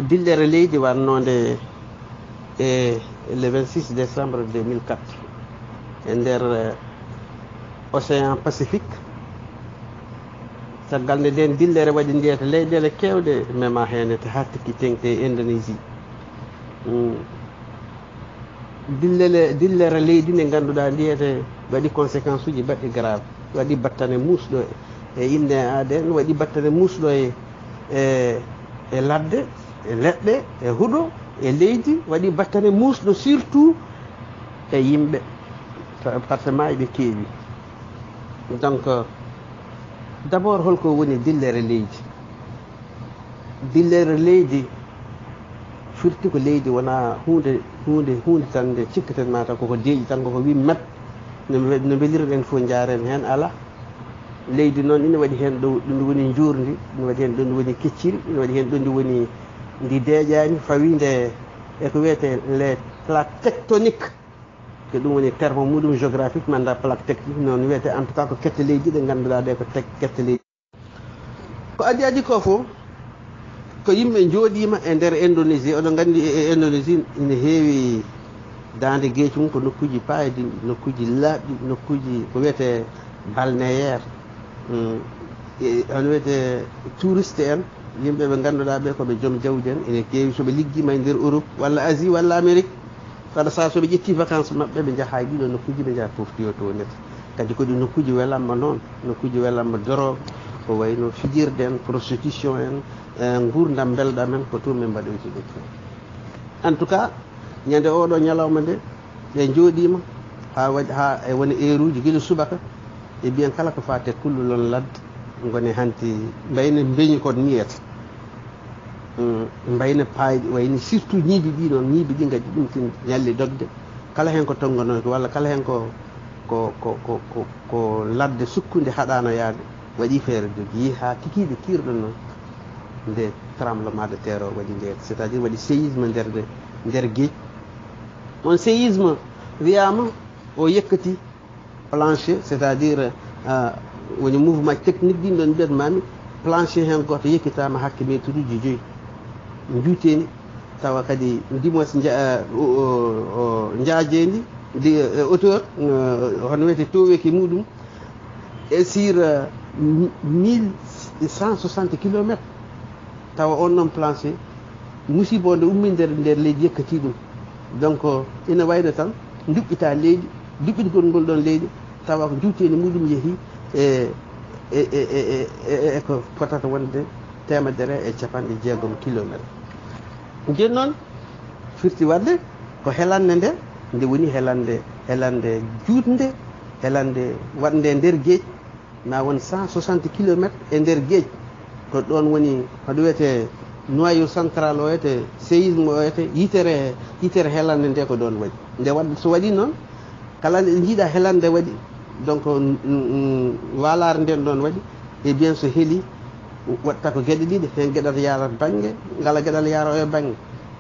dillere leydi wannode le 26 décembre 2004 e nder océan Pacifique. caggal nde nden dillere waɗi ndiyata leyɗele kewɗe mema hen to ha tikki tengte Indonésie. dillere leydi nde ganduɗa ndiyete waɗi conséquence uji baɗɗi grave, waɗi battane musɗo e inde aden, waɗi battane musɗo e ladde, e leɗɗe, e huuɗo, e leydi, waɗi battane musɗo surtout e yimɓe par ce maayi ɓe keewi. donc d' abord holko woni dillere leydi? dillere leydi firti ko leydi wona hunde tan nde cikkaten mata koko deeƴi tan koko wi met no belirɗen fof jaren hen ala. leydi noon ina waɗi hen ɗo ɗum woni jurdi, ina waɗi hen ɗo ndi woni kecciri, ina waɗi hen ɗo ndi woni ndi deeƴani fawide eko wiyete les plaques tectoniques, ko ɗum woni terme muɗum géographique manda plaque technique noon wiyete en tout cas ko kette leydi ɗe ganduɗa ɗe ko kette leydi. ko adi ko fof ko yimɓe jooɗima e nder Indonésie. oɗon gandi e Indonésie ina heewi dande gueeci mum ko nokkuji paydi, nokkuji laaɓɗi, nokkuji ko wiyete balnéaire, hono wiyete touriste en, yimɓe ɓe ganduɗa ɓe koɓe joom jawdi en. ene keewi soɓe liggima e nder Europe walla Asie walla Amérique, saɗa sa soɓe ƴetti vacance maɓɓe ɓe jaaha e ɗiɗo nokkuji ɓe jaaha poftoyo to net. kadi ko ɗi nokkuji welamma noon, nokkuji welamma drogue, ko wayno fijirde en, prostitution en, gurdam belɗa men ko toon min mbaɗoyti ɗum fof. en tout cas ñande oɗo ñalawma nde ɓe jooɗima ha waɗi ha e woni heure uji guila subaka e mbiyen kala ko fate kullulon ladde goni hanti mbayne beñi kon niyata, mbayne paaji wayni surtout ñiibi ɗi noon, ñiibi ɗi gadi ɗum tin ñalli dogde. kala hen ko tongonoki walla kala hen ko ladde sukkude haɗano yaade waɗi feere jogi ha kikiɗe kirɗo noon nde tremblement de terre o waɗi ndeede, c' est à dire waɗi séisme nder gueej. on séisme wiyama o yekkati plancher, c' est à dire woni mouvement technique ɗin ɗon mbiyat mami plancher hen goto yekkitama hakke métre uji 5 juuteni, tawa kadi ndimos jaajendi ndi hauteur hono wiyete toweki muɗum e sur 1160 kilométres. tawa on noon plancher musibo nde ummi nder leydi yekkati ɗum. donc ina wayno tan duɓɓita leydi, duɓɓitgol ngol ɗon leydi tawa ko juuteni muɗum yeehi e ko fotata wonde 160 kilométres. nden noon firti wadde ko helande nde nde woni helande juutde, helande waɗde nder gueej ma won 160 kilométres e nder gueej. ko ɗon woni hoɗo wiyete noyau central o wiyete séisme o wiyete yitere helande nde ko ɗon waɗi. nde waɗ so waɗi noon kala nde jiiɗa helande waɗi donc walare nden ɗon waɗi e bien so heeli watta ko gueɗe ɗiɗi, hen gueɗal yarat banggue ngala gueɗal yaro e banggue.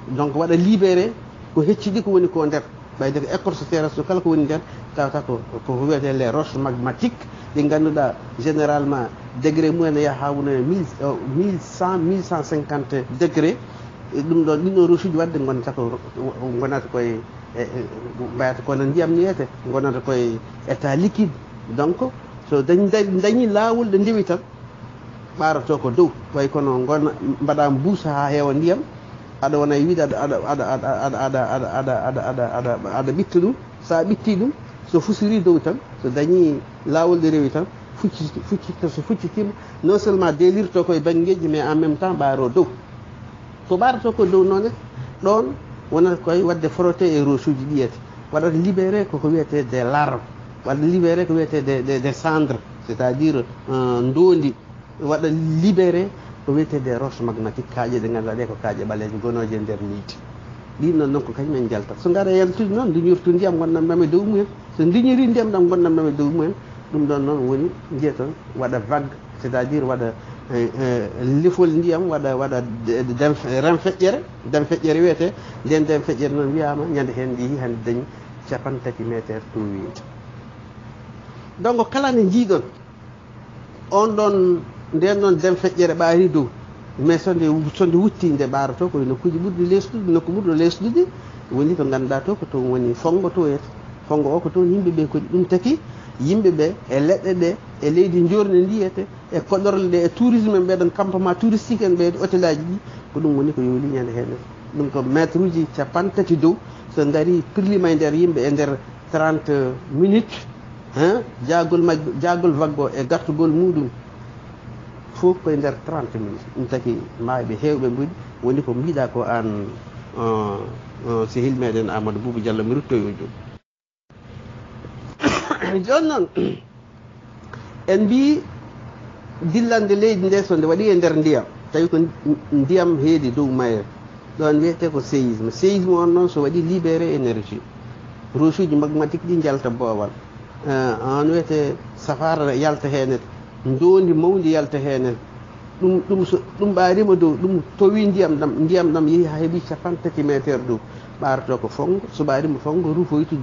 donc waɗa libéré ko hecciɗi ko woni ko nder ɓayde ko écorce terrestre kala ko woni nder tawata ko wiyete les roches magmatiques ɗi ganduɗa généralement degré mumen ne yaha wona 1150 degré. ɗum ɗon ɗin ɗon roche uji wadde gonata koye mbayata kono ndiyam niyete gonata koye état liquide. donc so dañi lawol ɗo ndewi tan ɓarato ko dow way kono gona mbaɗa buusa ha heewa ndiyam, aɗa wona e wiide aɗa ɓitta ɗum. sa ɓitti ɗum so fusiri dow tan, so dañi lawol ɗo rewi tan fuccita, so fuccitima non seulement delirto koye banggueji mais en même temps ɓaaro dow. so ɓarato ko dow noon ɗon wonata koye wadde frotté e roche uji ɗiyete, waɗata libéré koko wiyete des larves, waɗa libéré ko wiyete des cendres, c' est à dire ndondi, waɗa libéré ko wiyete des roches magmatiques, kaaƴe ɗe ganduɗa ɗe ko kaaƴe ɓaleje gonoje e nder leydi. ɗin noon donc kañumen jaltat. so gara yaltude noon diñirtu ndiyam gonnamɗam e dow mumen, so diñiri ndiyam ɗam gonnamɗam e dow mumen, ɗum ɗon noon woni jiya toon waɗa vague, c' est à dire waɗa lefol ndiyam, waɗa dem feƴƴere wiyete. nden dem feƴƴere noon wiyama ñande hen ndi hande dañi 50 métres to wiyete. donc kala nde jiiɗon on ɗon nden ɗon dem feƴƴere ɓaari dow mais sonde wutti nde ɓaarato koye nokkuji ɓurɗi lesɗude nokku ɓurɗo lesɗude woni to ngannduɗaa to ko toon woni fongo to yete fongo o ko toon yimɓe ɓe kodi ɗum taki yimɓe ɓe e leɗɗe ɗe e leydi jorndi ndiyete e koɗorle ɗe e tourisme en ɓeɗon campement touristique en ɓe hôtel aji ɗi ko ɗum woni ko yo liñande heen ɗum ko métre uji capantati dow so ngari pirlima e nder yimɓe e nder 30 minutes jagol waggo e gartugol muɗum fof koye nder 30 minutes ɗum taki maaɓe heewɓe mbuɗi woni ko mbiɗa ko an sehil meɗen Amadou Boubou Diallo mi ruttoy o joni joni noon en mbi dillande leydi nde so nde waɗi e nder ndiyam tawi ko ndiyam heedi dow mayre ɗon wiyete ko séisme séisme on noon so waɗi libéré énergie roche uji magmatique ɗi jalta boowal on wiyete safara yalta heenete ndondi mawdi yalta heenete ɗum ɓaarima dow ɗum towi ndiyam ɗam yeehi ha heeɓi 50 métre dow ɓaarato ko fongo so ɓaarima fongo rufoytu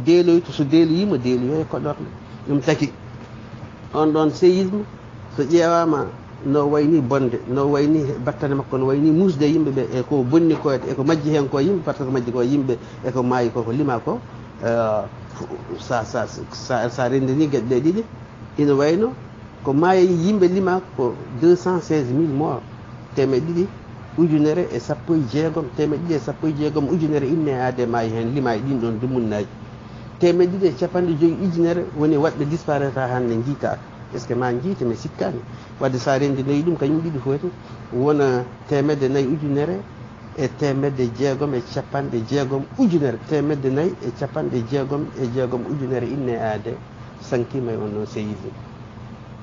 deeloytu so deeloyima deeloyo e koɗorle ɗum taki on ɗon séisme so ƴeewama no wayni bonde no wayni battane makko no wayni musde yimɓe ɓe eko bonni koyde eko majji hen ko yimɓe par ce que majji ko yimɓe eko maayi koko lima ko sa rendini gueɗe ɗe ɗiɗi ina wayno ko maayi yimɓe lima ko 216 000 morts temeɗe ɗiɗi ujunere e sappo e jeegom temeɗe ɗiɗi e sappo e jeegom ujunere inne aade maayi hen lima e ɗin ɗon dumunnaji temeɗe ɗiɗi e capanɗe joyi ujunere woni waɗɓe disparaître hande jiitaka est ce que ma jiita mi sikkani wadde sa rendinoyi ɗum kañum ɗiɗi foti wona temedde nayyi ujunere e temedde jeegom e capanɗe jeegom ujunere temedde nayyi e capanɗe jeegom e jeegom ujunere inne aade sankima e on noon séisme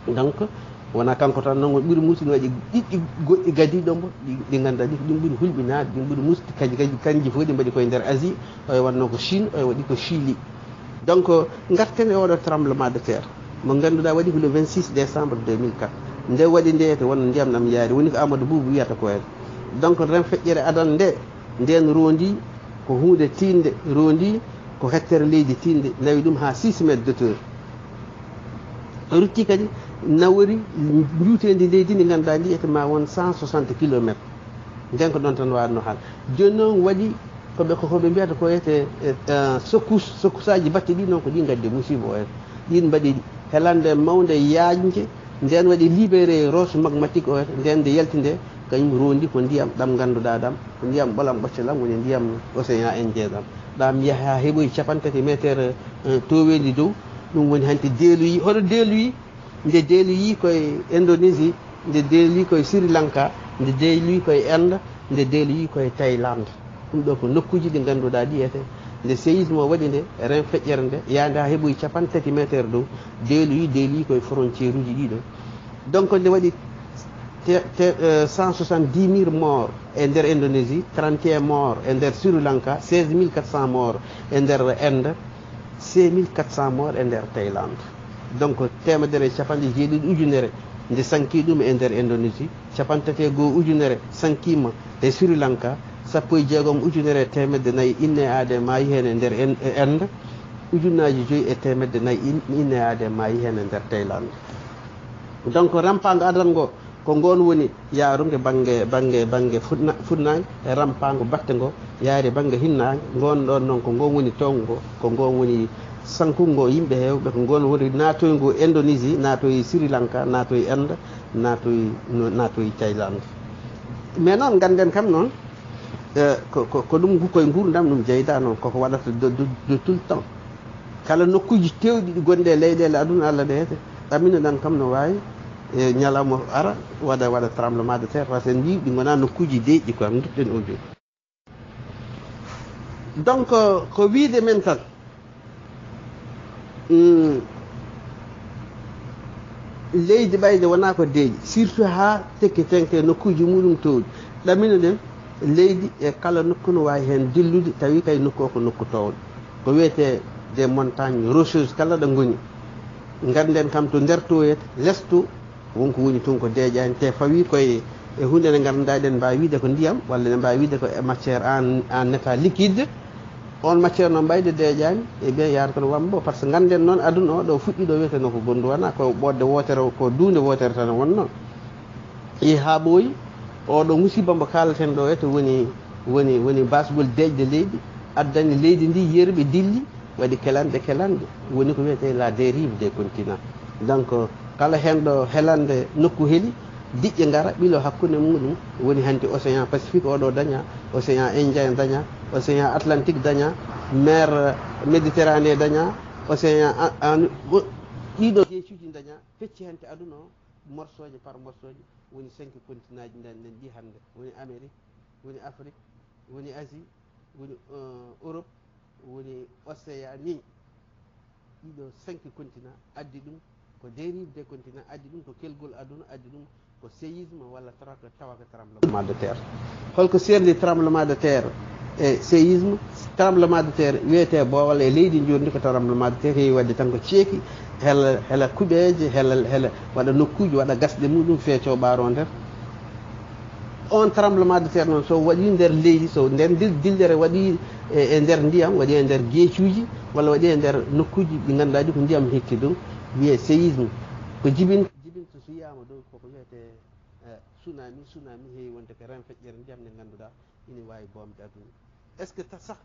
donc wona kanko tan noon ɓuuri musino waɗi ɗiɗɗi goɗɗi gadiɗo mbo ɗi ganduɗa ɗi ɗin ɓuuri hulɓinade ɗin ɓuuri musdi kanji fof ɗi mbaɗi koye nder Asie oye wanno ko Chine oye waɗi ko Chili donc garten e oɗo tremblement de terre mo ganduɗa waɗi ko le 26 décembre 2004 nde waɗi ndeyete wonno ndiyam ɗam yaari woni ko Amadou Boubou wiyata ko hen donc ren feƴƴere adan nde nden rondi ko hunde tinde rondi ko hettere leydi tinde nawi ɗum ha 6 métres d'auteur rutti kadi nawori juutendi leydi ndi ganduɗa ndi ete ma won 160 kilométres nden ko ɗon tan wanno haal joni noon waɗi koɓe mbiyata ko wiyete secousse aji batte ɗi noon ko ɗi gaddi musiba o hen ɗin mbaɗi helande mawde yaajde nden waɗi libéré roche magmatique o nden nde yalti nde kañum rondi ko ndiyam ɗam ganduɗa ɗam ko ndiyam ɓolam ɓoccelam woni ndiyam océan Indien ɗam ɗam yaha heeɓoyi 50 métre towendi dow ɗum woni hanti deeloyi hoɗo deeloyi nde deeloyi koye Indonésie nde deeloyi koye Sri Lanka nde deeloyi koye Inde nde deeloyi koye Thaïlande ɗum ɗo ko nokkuji ɗi ganduɗa ɗi ete nde séisme o waɗi nde ren feƴƴere nde yande ha heeɓoyi 50 métre dow deeloyi koye frontiére uji ɗiɗo donc nde waɗi 170 000 morts e nder Indonésie 31 morts e nder Sri Lanka 16 400 morts e nder Inde 6 400 morts e nder Thaïlande donc temedere capanɗe jeeɗiɗi ujunere nde sanki ɗum e nder Indonésie capantati goo ujunere sankima e Sri Lanka sappo e jeegom ujunere e temedde nayyi inne aade maayi hen e nder Inde ujunnaji joyi e temedde nayyi inne aade maayi hen e nder Thaïlande donc rampago adan ngo ko ngon woni yaarude banggue fuɗnage e rampago batte ngo yaari banggue hinnage ngon ɗon noon ko ngon woni tongo ko ngon woni sankungo yimɓe hewɓe ko ngon woni natoygo Indonésie natoyi Sri Lanka natoyi Inde natoyi Thaïlande mais noon ganden kam noon ko ɗum koye gurdam ɗum jeyda noon koko waɗata de tout le temps kala nokkuji tewɗi ɗi gonɗe e leyɗele aduna Allah ɗeete ɗaminoɗan kam no wawi e ñalawma ara waɗa tremblement de terre par ce que en mbi ɗi gona nokkuji deƴƴi quoi dutten o joni donc ko wiide men tan leydi ɓayde wona ko deeƴi surtout ha tekki tenke nokkuji muɗum towɗi ɗaminoɗen leydi e kala nokku no wawi hen dillude tawi kay nokku o ko nokku towɗo ko wiyete des montagnes rocheuses kala ɗo goni ganden kam to nder toyete lesto wonko woni toon ko deeƴani te fawi koye e hunde nde ganduɗa ɗen mbawi wiide ko ndiyam walla ne mbawi wiide ko matiére en état liquide on matiére noon mbayde deeƴani e bien yarata no wambo par ce que ganden noon aduna o ɗo fuɗɗi ɗo wiyeteno ko gondu wona ko ɓodde wotere ko duunde wotere tan wonno i ha ɓooyi oɗo musiba mbo kalaten ɗo to woni basgol deƴde leydi addani leydi ndi yerɓe dilli waɗi kelande woni ko wiyete la dérive des continents donc kala hen ɗo helande nokku heeli diƴƴe ngara ɓilo hakkude muɗum woni hanti océan pacifique oɗo daña océan indien daña océan atlantique daña mer méditerranée daña océan ɗiɗo jeecuji daña fecci hanti aduna o morceau je par morceau ji woni 5 continent ji nden ɗi hannde woni amérique woni afrique woni asie woni europe woni océanie ɗiɗo 5 continent addi ɗum ko dérive des continents addi ɗum ko kelgol aduna addi ɗum ko séisme walla tawa ko tremblement de terre holko serdi tremblement de terre e séisme tremblement de terre wiyete boowal e leydi joni ko tremblement de terre heewi wadde tan ko ceeki hela kuɓeje hela waɗa nokkuji waɗa gasɗe muɗum feeco ɓaaro nder on tremblement de terre noon so waɗi nder leydi so nder dillere waɗi e nder ndiyam waɗi e nder gueecuji walla waɗi e nder nokkuji ɗi ngannduɗa ɗi ko ndiyam hetti ɗum wiye séisme ko jibin so wiyama ɗo koko wiyete tsunami heewi wonde ko ren feƴƴere ndiyam nde ngannduɗa ina wawi bomde aduna est ce que ta sah